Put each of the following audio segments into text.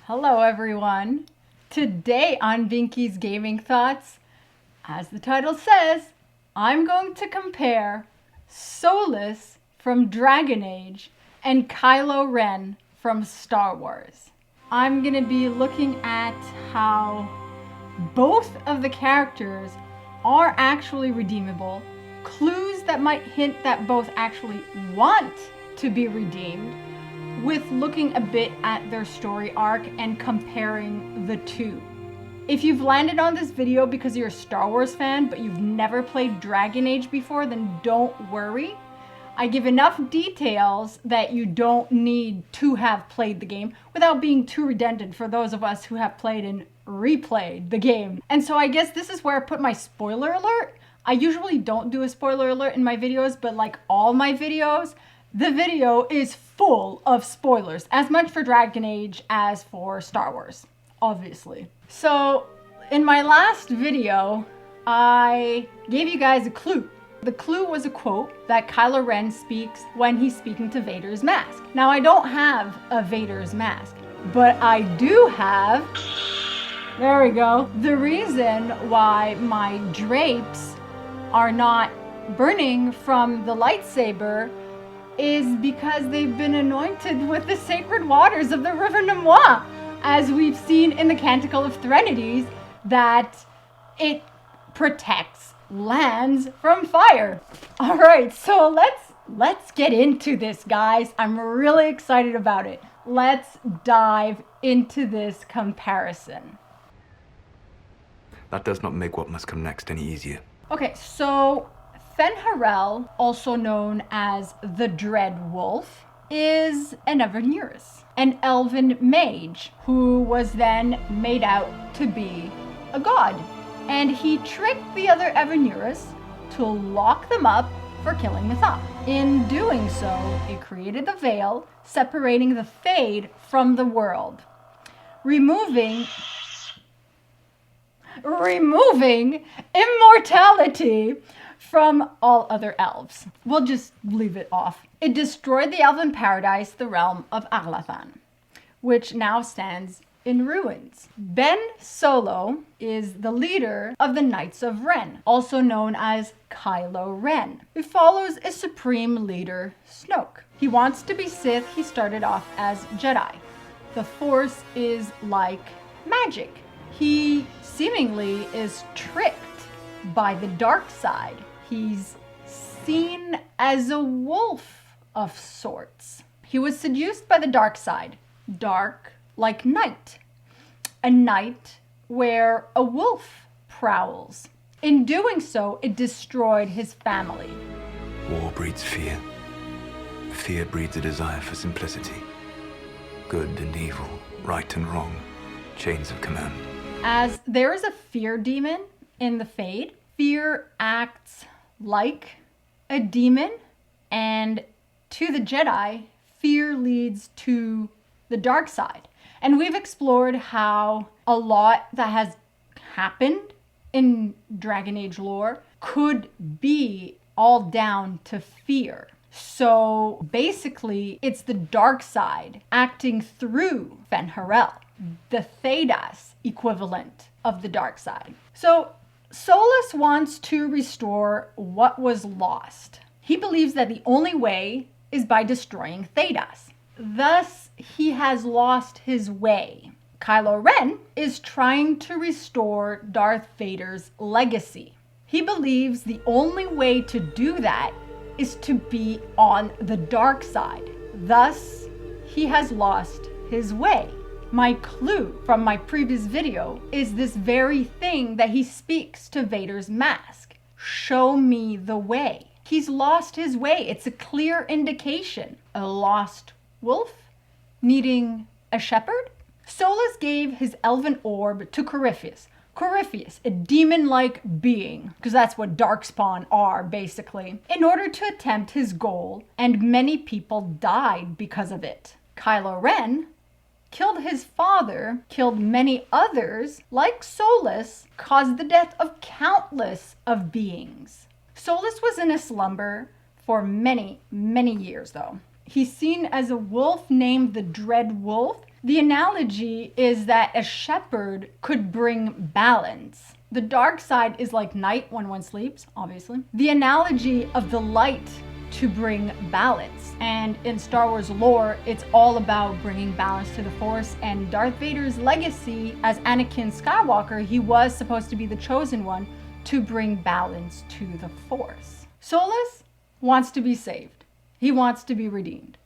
Hello everyone! Today on Binky's Gaming Thoughts, as the title says, I'm going to compare Solas from Dragon Age and Kylo Ren from Star Wars. I'm going to be looking at how both of the characters are actually redeemable, clues that might hint that both actually want to be redeemed, with looking a bit at their story arc and comparing the two. If you've landed on this video because you're a Star Wars fan but you've never played Dragon Age before, then don't worry. I give enough details that you don't need to have played the game without being too redundant for those of us who have played and replayed the game. And so I guess this is where I put my spoiler alert. I usually don't do a spoiler alert in my videos, but like all my videos, the video is full of spoilers, as much for Dragon Age as for Star Wars, obviously. So in my last video, I gave you guys a clue. The clue was a quote that Kylo Ren speaks when he's speaking to Vader's mask. Now, I don't have a Vader's mask, but I do have, there we go, the reason why my drapes are not burning from the lightsaber is because they've been anointed with the sacred waters of the River Namois, as we've seen in the Canticle of Threnodies, that it protects lands from fire. All right, so let's get into this, guys. I'm really excited about it. Let's dive into this comparison. That does not make what must come next any easier. Okay, so Fen'Harel, also known as the Dread Wolf, is an Evernuris, an elven mage who was then made out to be a god. And he tricked the other Evernuris to lock them up for killing Mythah. In doing so, it created the veil, separating the Fade from the world, removing immortality from all other elves. We'll just leave it off. It destroyed the elven paradise, the realm of Arlathan, which now stands in ruins. Ben Solo is the leader of the Knights of Ren, also known as Kylo Ren, who follows a supreme leader, Snoke. He wants to be Sith. He started off as Jedi. The Force is like magic. He seemingly is tricked by the dark side. He's seen as a wolf of sorts. He was seduced by the dark side, dark like night, a night where a wolf prowls. In doing so, it destroyed his family. War breeds fear. Fear breeds a desire for simplicity. Good and evil, right and wrong, chains of command. As there is a fear demon in the Fade, fear acts like a demon, and to the Jedi, fear leads to the dark side. And we've explored how a lot that has happened in Dragon Age lore could be all down to fear. So basically, it's the dark side acting through Fen'Harel, the Thedas equivalent of the dark side. So Solas wants to restore what was lost. He believes that the only way is by destroying Thedas. Thus, he has lost his way. Kylo Ren is trying to restore Darth Vader's legacy. He believes the only way to do that is to be on the dark side. Thus, he has lost his way. My clue from my previous video is this very thing that he speaks to Vader's mask. Show me the way. He's lost his way. It's a clear indication. A lost wolf needing a shepherd? Solas gave his elven orb to Corypheus. Corypheus, a demon-like being, because that's what Darkspawn are, basically, in order to attempt his goal, and many people died because of it. Kylo Ren killed his father, killed many others, like Solas, caused the death of countless of beings. Solas was in a slumber for many, many years, though. He's seen as a wolf named the Dread Wolf The analogy is that a shepherd could bring balance. The dark side is like night when one sleeps, obviously. The analogy of the light to bring balance. And in Star Wars lore, it's all about bringing balance to the Force. And Darth Vader's legacy as Anakin Skywalker, he was supposed to be the chosen one to bring balance to the Force. Solas wants to be saved. He wants to be redeemed.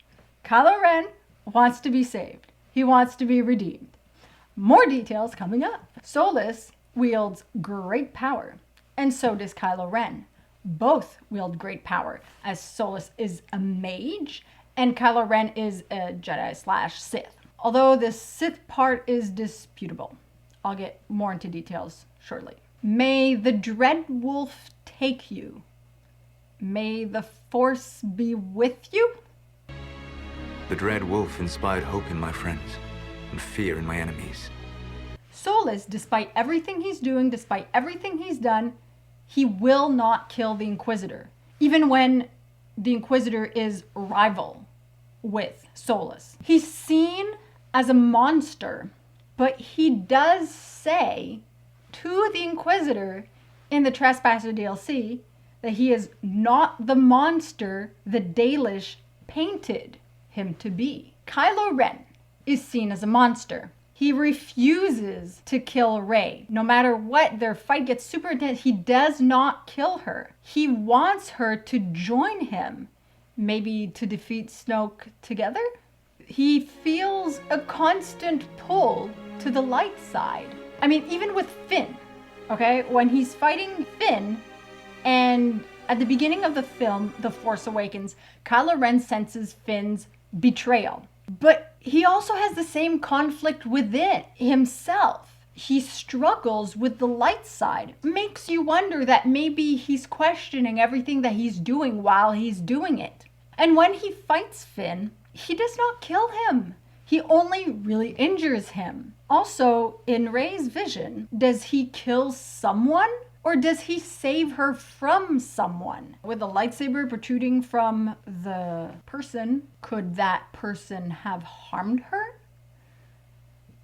Kylo Ren wants to be saved. He wants to be redeemed. More details coming up. Solas wields great power, and so does Kylo Ren. Both wield great power, as Solas is a mage and Kylo Ren is a Jedi/Sith. Although the Sith part is disputable. I'll get more into details shortly. May the dread wolf take you. May the Force be with you. The dread wolf inspired hope in my friends and fear in my enemies. Solas, despite everything he's doing, despite everything he's done, he will not kill the Inquisitor, even when the Inquisitor is rival with Solas. He's seen as a monster, but he does say to the Inquisitor in the Trespasser DLC that he is not the monster the Dalish painted him to be. Kylo Ren is seen as a monster. He refuses to kill Rey. No matter what, their fight gets super intense. He does not kill her. He wants her to join him, maybe to defeat Snoke together. He feels a constant pull to the light side. I mean, even with Finn, okay? When he's fighting Finn, and at the beginning of the film, The Force Awakens, Kylo Ren senses Finn's betrayal. But he also has the same conflict within himself. He struggles with the light side. Makes you wonder that maybe he's questioning everything that he's doing while he's doing it. And when he fights Finn, he does not kill him. He only really injures him. Also, in Rey's vision, does he kill someone? Or does he save her from someone? With a lightsaber protruding from the person, could that person have harmed her?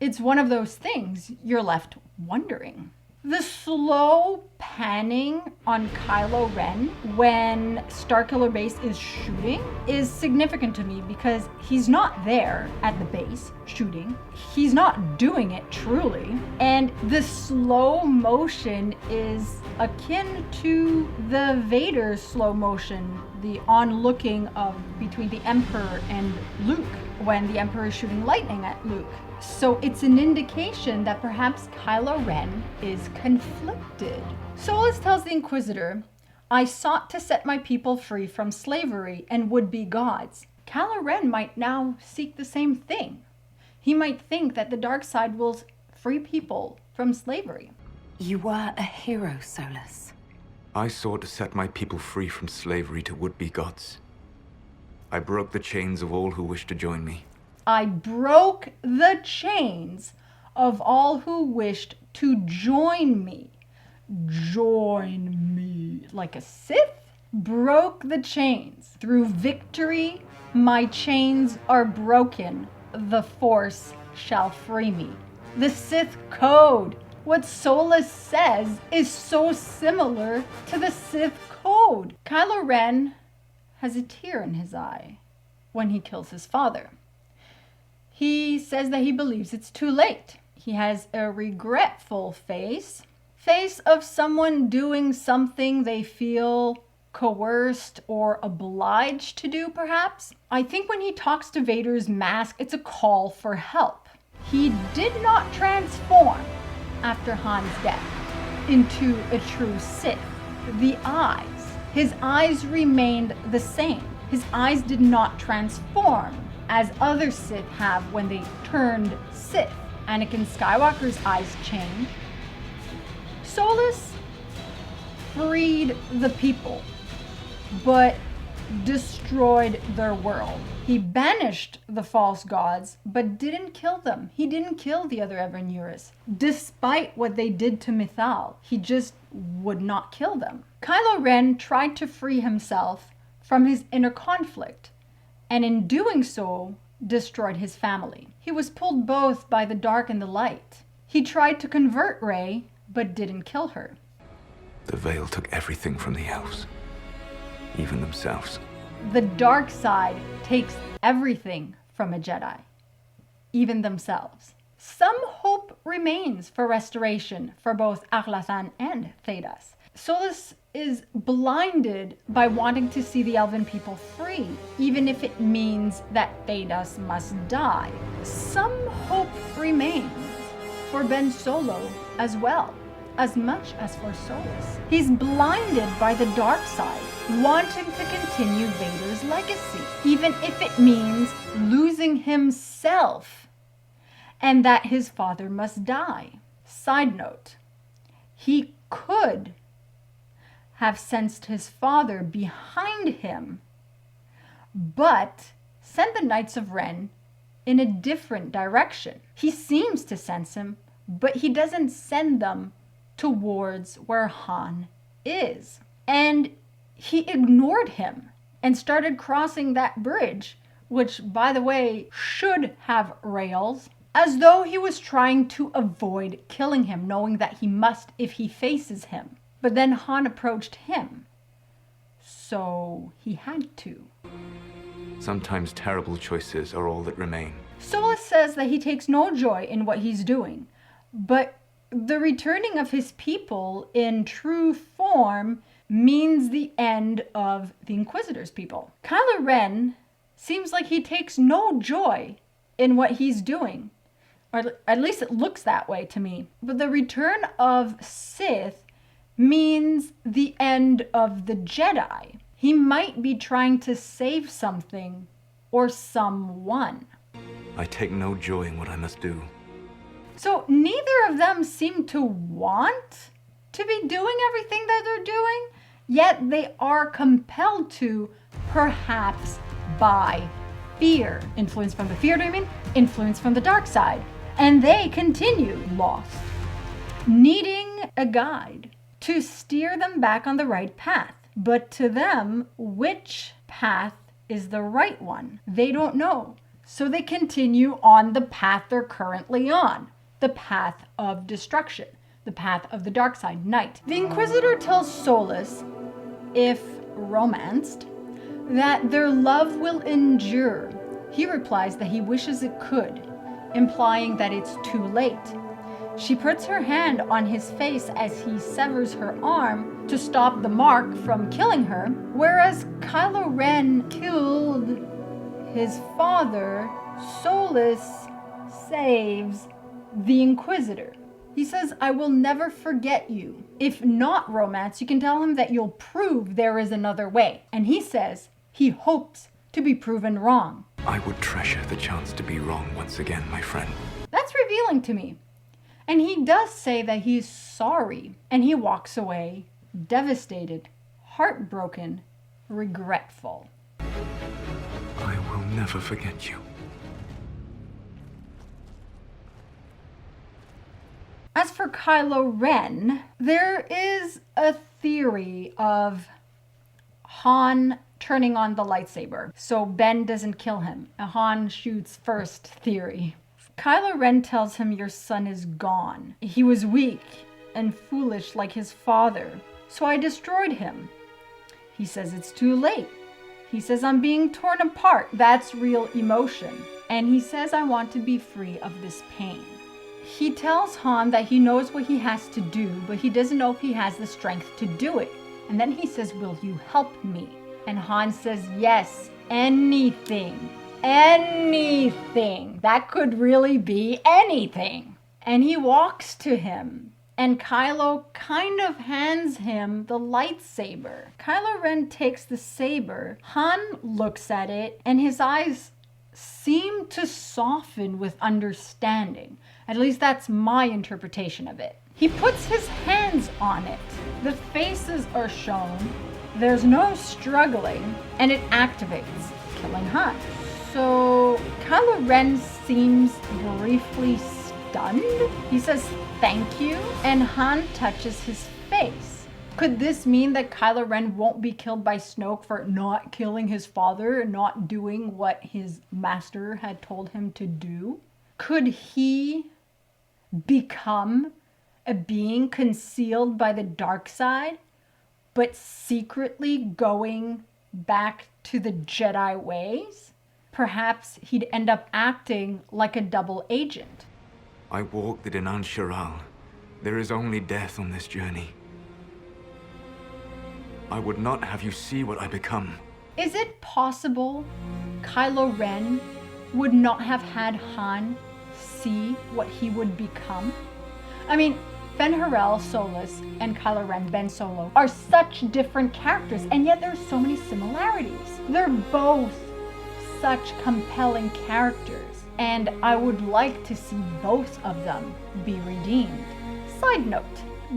It's one of those things you're left wondering. The slow panning on Kylo Ren when Starkiller Base is shooting is significant to me because he's not there at the base shooting. He's not doing it truly. And the slow motion is akin to the Vader slow motion, the onlooking of between the Emperor and Luke when the Emperor is shooting lightning at Luke. So it's an indication that perhaps Kylo Ren is conflicted. Solas tells the Inquisitor, "I sought to set my people free from slavery and would-be gods." Kylo Ren might now seek the same thing. He might think that the dark side will free people from slavery. You were a hero, Solas. I sought to set my people free from slavery to would-be gods. I broke the chains of all who wished to join me. I broke the chains of all who wished to join me. Join me. Like a Sith? Broke the chains. Through victory, my chains are broken. The Force shall free me. The Sith code. What Solas says is so similar to the Sith code. Kylo Ren has a tear in his eye when he kills his father. He says that he believes it's too late. He has a regretful face of someone doing something they feel coerced or obliged to do, perhaps. I think when he talks to Vader's mask, it's a call for help. He did not transform after Han's death into a true Sith. The eyes, his eyes remained the same. His eyes did not transform as other Sith have when they turned Sith. Anakin Skywalker's eyes changed. Solas freed the people, but destroyed their world. He banished the false gods, but didn't kill them. He didn't kill the other Evanurus. Despite what they did to Mythal, he just would not kill them. Kylo Ren tried to free himself from his inner conflict, and in doing so, destroyed his family. He was pulled both by the dark and the light. He tried to convert Rey, but didn't kill her. The veil took everything from the elves, even themselves. The dark side takes everything from a Jedi, even themselves. Some hope remains for restoration for both Arlathan and Thedas. Solas is blinded by wanting to see the elven people free, even if it means that Thedas must die. Some hope remains for Ben Solo as well, as much as for Solas. He's blinded by the dark side, wanting to continue Vader's legacy, even if it means losing himself and that his father must die. Side note, he could have sensed his father behind him, but sent the Knights of Ren in a different direction. He seems to sense him, but he doesn't send them towards where Han is. And he ignored him and started crossing that bridge, which, by the way, should have rails, as though he was trying to avoid killing him, knowing that he must if he faces him. But then Han approached him, so he had to. Sometimes terrible choices are all that remain. Solas says that he takes no joy in what he's doing, but the returning of his people in true form means the end of the Inquisitor's people. Kylo Ren seems like he takes no joy in what he's doing, or at least it looks that way to me. But the return of Sith means the end of the Jedi. He might be trying to save something or someone. I take no joy in what I must do. So neither of them seem to want to be doing everything that they're doing, yet they are compelled to, perhaps by fear. Influence from the fear, do you mean? Influence from the dark side. And they continue lost, needing a guide to steer them back on the right path. But to them, which path is the right one? They don't know. So they continue on the path they're currently on, the path of destruction, the path of the dark side, night. The Inquisitor tells Solas, if romanced, that their love will endure. He replies that he wishes it could, implying that it's too late. She puts her hand on his face as he severs her arm to stop the mark from killing her, whereas Kylo Ren killed his father. Solas saves the Inquisitor. He says, I will never forget you. If not romance, you can tell him that you'll prove there is another way. And he says he hopes to be proven wrong. I would treasure the chance to be wrong once again, my friend. That's revealing to me. And he does say that he's sorry, and he walks away devastated, heartbroken, regretful. I will never forget you. As for Kylo Ren, there is a theory of Han turning on the lightsaber, so Ben doesn't kill him. A Han shoots first theory. Kylo Ren tells him your son is gone. He was weak and foolish like his father, so I destroyed him. He says it's too late. He says I'm being torn apart. That's real emotion. And he says I want to be free of this pain. He tells Han that he knows what he has to do, but he doesn't know if he has the strength to do it. And then he says, will you help me? And Han says, yes, anything. Anything. That could really be anything. And he walks to him, and Kylo kind of hands him the lightsaber. Kylo Ren takes the saber. Han looks at it, and his eyes seem to soften with understanding. At least that's my interpretation of it. He puts his hands on it. The faces are shown. There's no struggling, and it activates, killing Han. So Kylo Ren seems briefly stunned. He says thank you, and Han touches his face. Could this mean that Kylo Ren won't be killed by Snoke for not killing his father and not doing what his master had told him to do? Could he become a being concealed by the dark side, but secretly going back to the Jedi ways? Perhaps he'd end up acting like a double agent. I walk the Dinan Shiral. There is only death on this journey. I would not have you see what I become. Is it possible Kylo Ren would not have had Han see what he would become? I mean, Fen'Harel, Solas, and Kylo Ren, Ben Solo, are such different characters, and yet there's so many similarities. They're both such compelling characters, and I would like to see both of them be redeemed. Side note,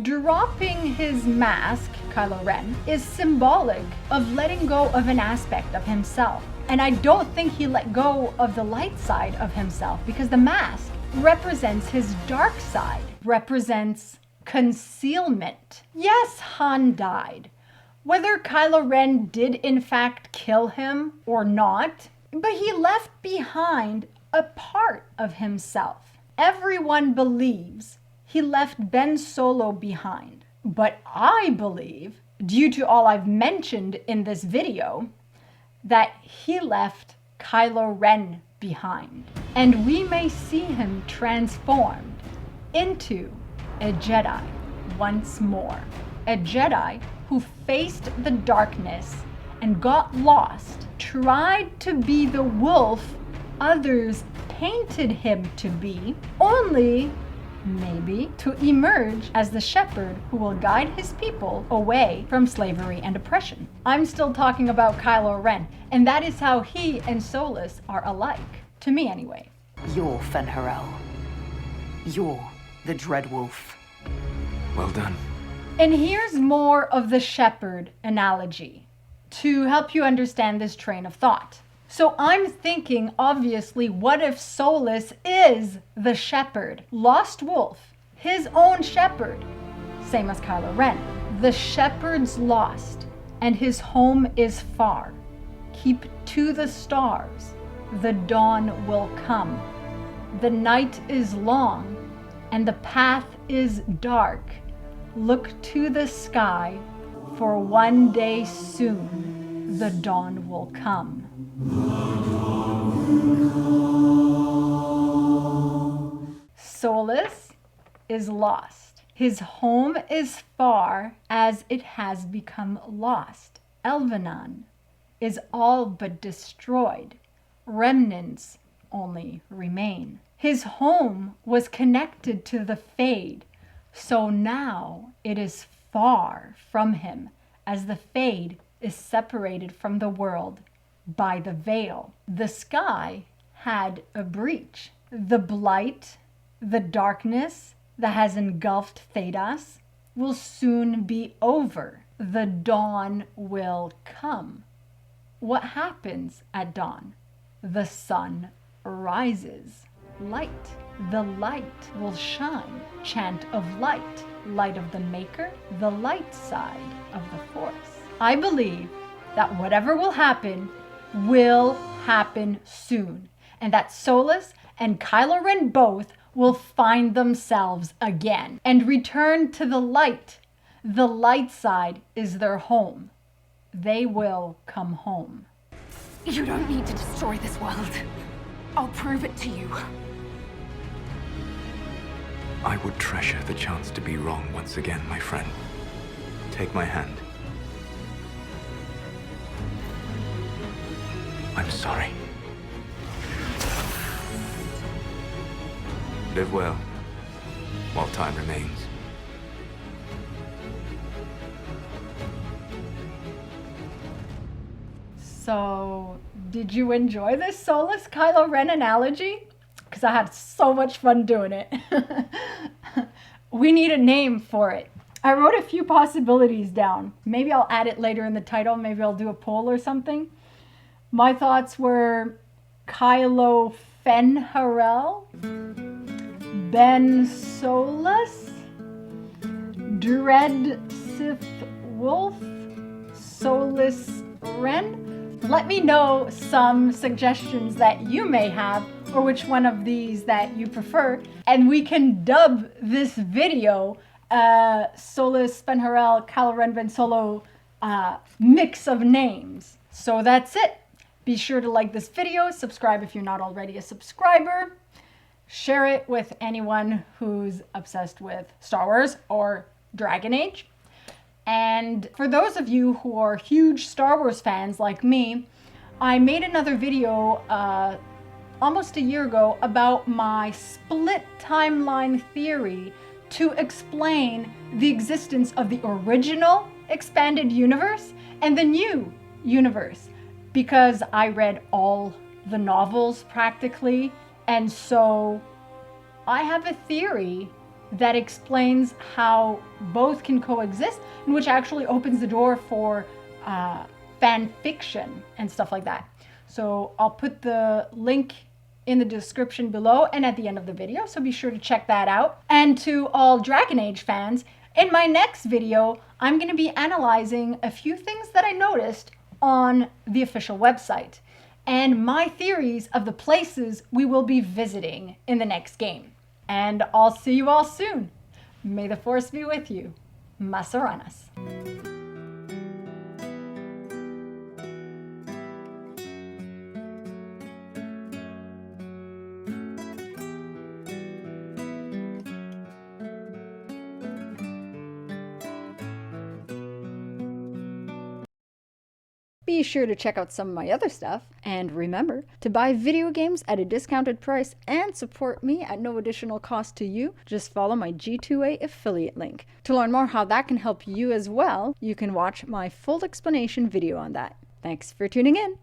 dropping his mask, Kylo Ren, is symbolic of letting go of an aspect of himself. And I don't think he let go of the light side of himself, because the mask represents his dark side, represents concealment. Yes, Han died. Whether Kylo Ren did in fact kill him or not, but he left behind a part of himself. Everyone believes he left Ben Solo behind, but I believe, due to all I've mentioned in this video, that he left Kylo Ren behind. And we may see him transformed into a Jedi once more. A Jedi who faced the darkness and got lost, tried to be the wolf others painted him to be, only maybe to emerge as the shepherd who will guide his people away from slavery and oppression. I'm still talking about Kylo Ren, and that is how he and Solas are alike. To me, anyway. You're Fen'Harel. You're the Dread Wolf. Well done. And here's more of the shepherd analogy to help you understand this train of thought. So I'm thinking, obviously, what if Solas is the shepherd? Lost wolf, his own shepherd, same as Kylo Ren. The shepherd's lost, and his home is far. Keep to the stars, the dawn will come. The night is long, and the path is dark. Look to the sky, for one day soon the dawn will come. Solas is lost. His home is far as it has become lost. Elvenon is all but destroyed. Remnants only remain. His home was connected to the Fade, so now it is far from him, as the Fade is separated from the world by the veil. The sky had a breach. The blight, the darkness that has engulfed Thedas will soon be over. The dawn will come. What happens at dawn? The sun rises. Light. The light will shine. Chant of light. Light of the Maker, the light side of the Force. I believe that whatever will happen soon, and that Solas and Kylo Ren both will find themselves again and return to the light. The light side is their home. They will come home. You don't need to destroy this world. I'll prove it to you. I would treasure the chance to be wrong once again, my friend. Take my hand. I'm sorry. Live well, while time remains. So, did you enjoy this Solas Kylo Ren analogy? Because I had so much fun doing it. We need a name for it. I wrote a few possibilities down. Maybe I'll add it later in the title. Maybe I'll do a poll or something. My thoughts were Kylo Fen'Harel, Ben Solas, Dread Sith Wolf, Solas Ren. Let me know some suggestions that you may have, or which one of these that you prefer, and we can dub this video Solas, Fen'Harel, Kylo Ren, Ben Solo mix of names. So that's it. Be sure to like this video, subscribe if you're not already a subscriber, share it with anyone who's obsessed with Star Wars or Dragon Age. And for those of you who are huge Star Wars fans like me, I made another video almost a year ago about my split timeline theory to explain the existence of the original expanded universe and the new universe, because I read all the novels practically, and so I have a theory that explains how both can coexist, and which actually opens the door for fan fiction and stuff like that. So I'll put the link in the description below and at the end of the video, so be sure to check that out. And to all Dragon Age fans, in my next video, I'm going to be analyzing a few things that I noticed on the official website and my theories of the places we will be visiting in the next game. And I'll see you all soon. May the Force be with you. Masaranas. Be sure to check out some of my other stuff, and remember to buy video games at a discounted price and support me at no additional cost to you. Just follow my G2A affiliate link. To learn more how that can help you as well, you can watch my full explanation video on that. Thanks for tuning in.